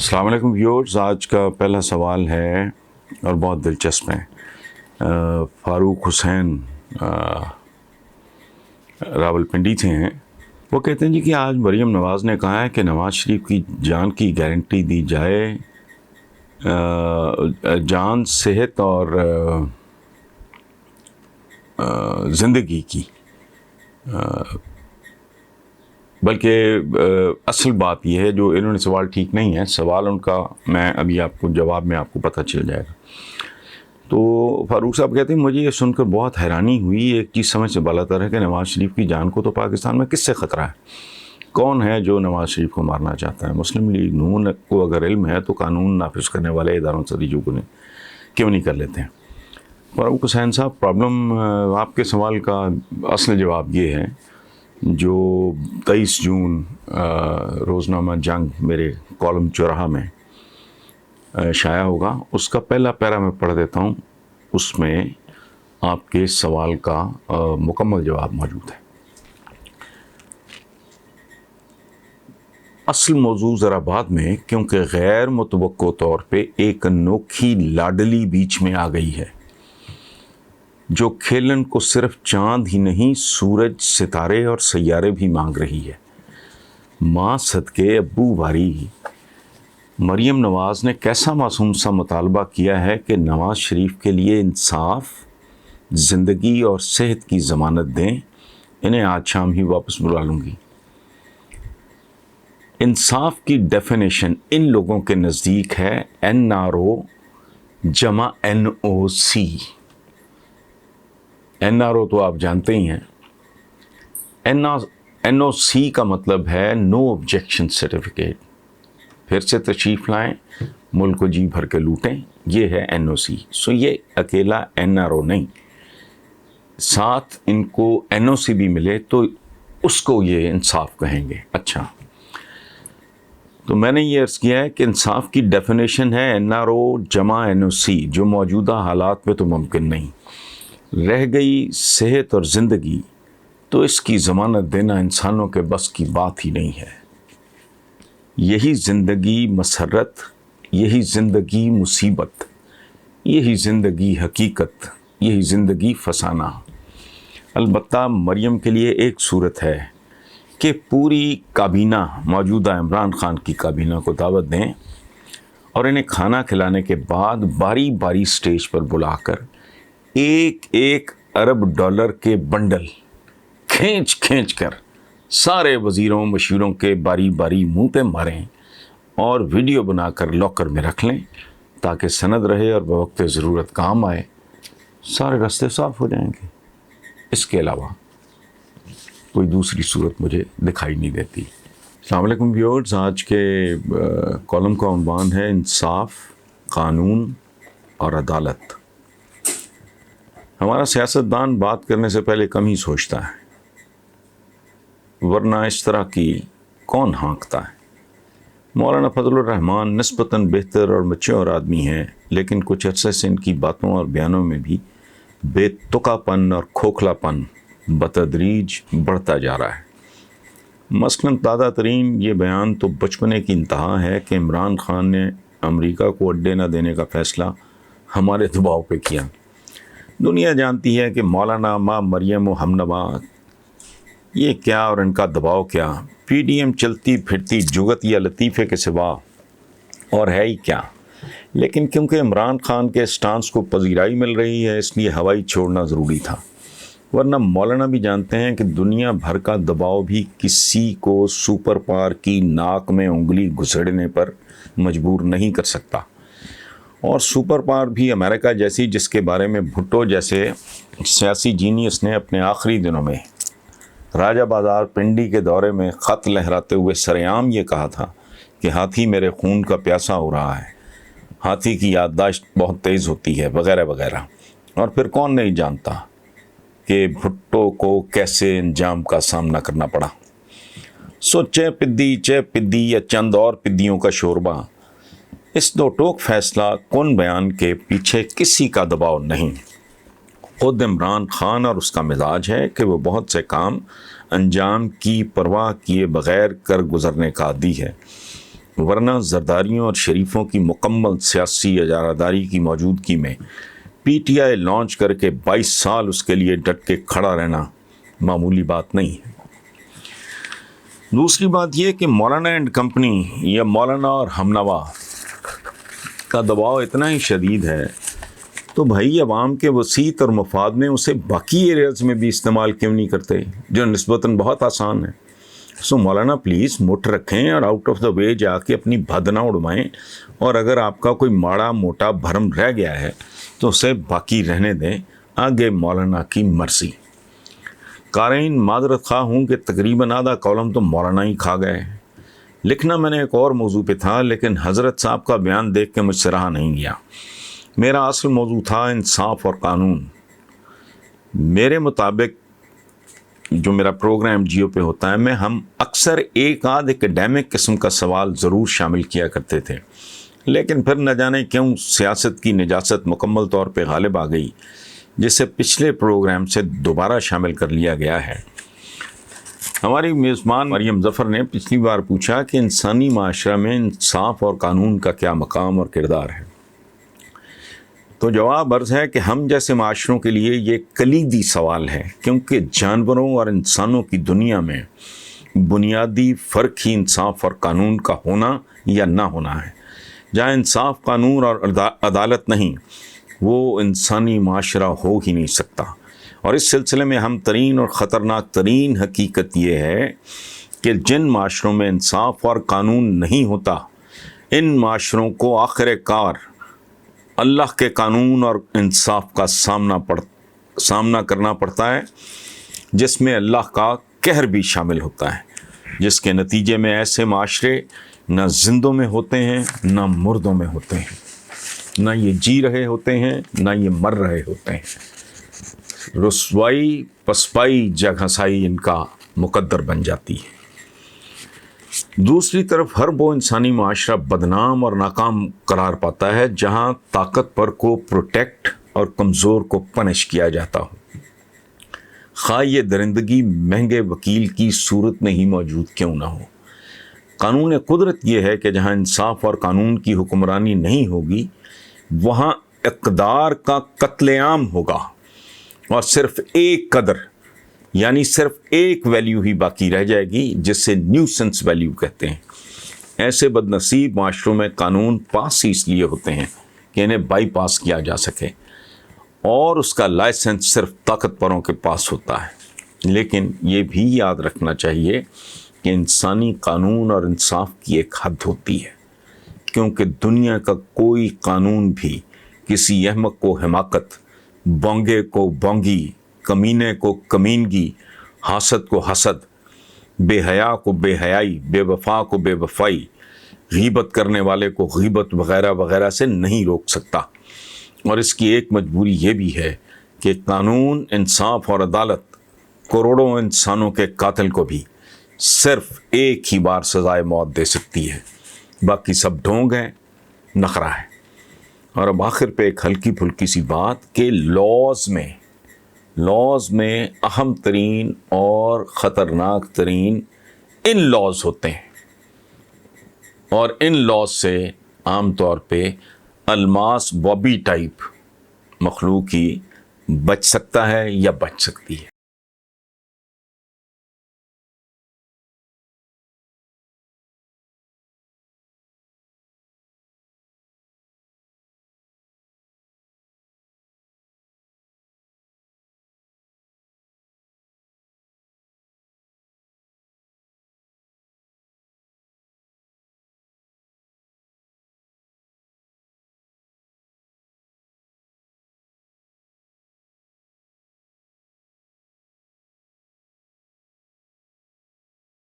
السلام علیکم ویورز، آج کا پہلا سوال ہے اور بہت دلچسپ ہے۔ فاروق حسین راولپنڈی سے ہیں۔ وہ کہتے ہیں کہ آج مریم نواز نے کہا ہے کہ نواز شریف کی جان کی گارنٹی دی جائے، جان، صحت اور زندگی کی، بلکہ اصل بات یہ ہے جو انہوں نے سوال ٹھیک نہیں ہے، سوال ان کا میں ابھی آپ کو جواب میں آپ کو پتہ چل جائے گا۔ تو فاروق صاحب کہتے ہیں مجھے یہ سن کر بہت حیرانی ہوئی، ایک چیز سمجھ سے بالاتر ہے کہ نواز شریف کی جان کو تو پاکستان میں کس سے خطرہ ہے؟ کون ہے جو نواز شریف کو مارنا چاہتا ہے؟ مسلم لیگ نون کو اگر علم ہے تو قانون نافذ کرنے والے اداروں سے کیوں نہیں کر لیتے ہیں؟ فاروق حسین صاحب، پرابلم آپ کے سوال کا اصل جواب یہ ہے، جو 23 جون روزنامہ جنگ میرے کالم چوراہا میں شائع ہوگا، اس کا پہلا پیرا میں پڑھ دیتا ہوں، اس میں آپ کے سوال کا مکمل جواب موجود ہے۔ اصل موضوع ذرا بعد میں، کیونکہ غیر متوقع طور پہ ایک انوکھی لاڈلی بیچ میں آ گئی ہے، جو کھیلن کو صرف چاند ہی نہیں، سورج، ستارے اور سیارے بھی مانگ رہی ہے۔ ماں صدقے ابو باری، مریم نواز نے کیسا معصوم سا مطالبہ کیا ہے کہ نواز شریف کے لیے انصاف، زندگی اور صحت کی ضمانت دیں، انہیں آج شام ہی واپس بلا لوں گی۔ انصاف کی ڈیفینیشن ان لوگوں کے نزدیک ہے NRO جمع NOC۔ NRO تو آپ جانتے ہی ہیں، NOC کا مطلب ہے نو آبجیکشن سرٹیفکیٹ۔ پھر سے تشریف لائیں، ملک کو جی بھر کے لوٹیں، یہ ہے NOC۔ سو یہ اکیلا NRO نہیں، ساتھ ان کو NOC بھی ملے تو اس کو یہ انصاف کہیں گے۔ اچھا، تو میں نے یہ عرض کیا ہے کہ انصاف کی ڈیفینیشن ہے NRO جمع NOC، جو موجودہ حالات میں تو ممکن نہیں۔ رہ گئی صحت اور زندگی، تو اس کی ضمانت دینا انسانوں کے بس کی بات ہی نہیں ہے۔ یہی زندگی مسرت، یہی زندگی مصیبت، یہی زندگی حقیقت، یہی زندگی فسانہ۔ البتہ مریم کے لیے ایک صورت ہے کہ پوری کابینہ، موجودہ عمران خان کی کابینہ کو دعوت دیں اور انہیں کھانا کھلانے کے بعد باری باری سٹیج پر بلا کر ایک ارب ڈالر کے بنڈل کھینچ کر سارے وزیروں مشیروں کے باری باری منہ پہ ماریں اور ویڈیو بنا کر لاکر میں رکھ لیں، تاکہ سند رہے اور بوقت ضرورت کام آئے۔ سارے راستے صاف ہو جائیں گے۔ اس کے علاوہ کوئی دوسری صورت مجھے دکھائی نہیں دیتی۔ السلام علیکم ویورز، آج کے کالم کا عنوان ہے انصاف، قانون اور عدالت۔ ہمارا سیاستدان بات کرنے سے پہلے کم ہی سوچتا ہے، ورنہ اس طرح کی کون ہانکتا ہے۔ مولانا فضل الرحمان نسبتاً بہتر اور میچور آدمی ہیں، لیکن کچھ عرصے سے ان کی باتوں اور بیانوں میں بھی بے تکا پن اور کھوکھلا پن بتدریج بڑھتا جا رہا ہے۔ مثلاً تازہ ترین یہ بیان تو بچپنے کی انتہا ہے کہ عمران خان نے امریکہ کو اڈے نہ دینے کا فیصلہ ہمارے دباؤ پہ کیا۔ دنیا جانتی ہے کہ مولانا ماں مریم و ہمنوا یہ کیا اور ان کا دباؤ کیا، PDM چلتی پھرتی جگت یا لطیفے کے سوا اور ہے ہی کیا۔ لیکن کیونکہ عمران خان کے سٹانس کو پذیرائی مل رہی ہے، اس لیے ہوائی چھوڑنا ضروری تھا، ورنہ مولانا بھی جانتے ہیں کہ دنیا بھر کا دباؤ بھی کسی کو سپر پاور کی ناک میں انگلی گھسڑنے پر مجبور نہیں کر سکتا، اور سپر پاور بھی امریکہ جیسی، جس کے بارے میں بھٹو جیسے سیاسی جینیس نے اپنے آخری دنوں میں راجہ بازار پنڈی کے دورے میں خط لہراتے ہوئے سرعام یہ کہا تھا کہ ہاتھی میرے خون کا پیاسا ہو رہا ہے، ہاتھی کی یادداشت بہت تیز ہوتی ہے، وغیرہ وغیرہ۔ اور پھر کون نہیں جانتا کہ بھٹو کو کیسے انجام کا سامنا کرنا پڑا۔ سو چہ پدی یا چند اور پدیوں کا شوربہ، اس دو ٹوک فیصلہ کن بیان کے پیچھے کسی کا دباؤ نہیں، خود عمران خان اور اس کا مزاج ہے کہ وہ بہت سے کام انجام کی پرواہ کیے بغیر کر گزرنے کا عادی ہے۔ ورنہ زرداریوں اور شریفوں کی مکمل سیاسی اجاراداری کی موجودگی میں پی ٹی آئی لانچ کر کے 22 سال اس کے لیے ڈٹ کے کھڑا رہنا معمولی بات نہیں ہے۔ دوسری بات یہ کہ مولانا اینڈ کمپنی یا مولانا اور ہمنوا کا دباؤ اتنا ہی شدید ہے، تو بھائی عوام کے وسیط اور مفاد میں اسے باقی ایریاز میں بھی استعمال کیوں نہیں کرتے جو نسبتاً بہت آسان ہے۔ سو مولانا پلیز مٹھ رکھیں اور آؤٹ آف دا وے جا کے اپنی بھد نہ اڑوائیں، اور اگر آپ کا کوئی ماڑا موٹا بھرم رہ گیا ہے تو اسے باقی رہنے دیں، آگے مولانا کی مرضی۔ قارئین معذرت خواہ ہوں کہ تقریباً آدھا کالم تو مولانا ہی کھا گئے۔ لکھنا میں نے ایک اور موضوع پہ تھا، لیکن حضرت صاحب کا بیان دیکھ کے مجھ سے رہا نہیں گیا۔ میرا اصل موضوع تھا انصاف اور قانون۔ میرے مطابق جو میرا پروگرام جیو پہ ہوتا ہے، ہم اکثر ایک آدھ ایکڈیمک قسم کا سوال ضرور شامل کیا کرتے تھے، لیکن پھر نہ جانے کیوں سیاست کی نجاست مکمل طور پہ غالب آ گئی، جسے پچھلے پروگرام سے دوبارہ شامل کر لیا گیا ہے۔ ہماری میزبان مریم ظفر نے پچھلی بار پوچھا کہ انسانی معاشرہ میں انصاف اور قانون کا کیا مقام اور کردار ہے، تو جواب عرض ہے کہ ہم جیسے معاشروں کے لیے یہ کلیدی سوال ہے، کیونکہ جانوروں اور انسانوں کی دنیا میں بنیادی فرق ہی انصاف اور قانون کا ہونا یا نہ ہونا ہے۔ جہاں انصاف، قانون اور عدالت نہیں، وہ انسانی معاشرہ ہو ہی نہیں سکتا۔ اور اس سلسلے میں اہم ترین اور خطرناک ترین حقیقت یہ ہے کہ جن معاشروں میں انصاف اور قانون نہیں ہوتا، ان معاشروں کو آخر کار اللہ کے قانون اور انصاف کا سامنا کرنا پڑتا ہے، جس میں اللہ کا قہر بھی شامل ہوتا ہے، جس کے نتیجے میں ایسے معاشرے نہ زندوں میں ہوتے ہیں نہ مردوں میں ہوتے ہیں، نہ یہ جی رہے ہوتے ہیں نہ یہ مر رہے ہوتے ہیں۔ رسوائی، پسپائی، جگہسائی ان کا مقدر بن جاتی ہے۔ دوسری طرف ہر وہ انسانی معاشرہ بدنام اور ناکام قرار پاتا ہے جہاں طاقتور کو پروٹیکٹ اور کمزور کو پنش کیا جاتا ہو، خواہ یہ درندگی مہنگے وکیل کی صورت میں ہی موجود کیوں نہ ہو۔ قانون قدرت یہ ہے کہ جہاں انصاف اور قانون کی حکمرانی نہیں ہوگی، وہاں اقدار کا قتل عام ہوگا، اور صرف ایک قدر یعنی صرف ایک ویلیو ہی باقی رہ جائے گی، جس سے نیوسنس ویلیو کہتے ہیں۔ ایسے بد نصیب معاشروں میں قانون پاس ہی اس لیے ہوتے ہیں کہ انہیں بائی پاس کیا جا سکے، اور اس کا لائسنس صرف طاقتوروں کے پاس ہوتا ہے۔ لیکن یہ بھی یاد رکھنا چاہیے کہ انسانی قانون اور انصاف کی ایک حد ہوتی ہے، کیونکہ دنیا کا کوئی قانون بھی کسی احمق کو حماقت، بونگے کو بونگی، کمینے کو کمینگی، حاسد کو حسد، بے حیا کو بے حیائی، بے وفا کو بے وفائی، غیبت کرنے والے کو غیبت وغیرہ وغیرہ سے نہیں روک سکتا۔ اور اس کی ایک مجبوری یہ بھی ہے کہ قانون، انصاف اور عدالت کروڑوں انسانوں کے قاتل کو بھی صرف ایک ہی بار سزائے موت دے سکتی ہے، باقی سب ڈھونگ ہے، نخرہ ہے۔ اور اب آخر پہ ایک ہلکی پھلکی سی بات کہ لاز میں اہم ترین اور خطرناک ترین ان لاز ہوتے ہیں، اور ان لاز سے عام طور پہ الماس بابی ٹائپ مخلوق ہی بچ سکتا ہے یا بچ سکتی ہے۔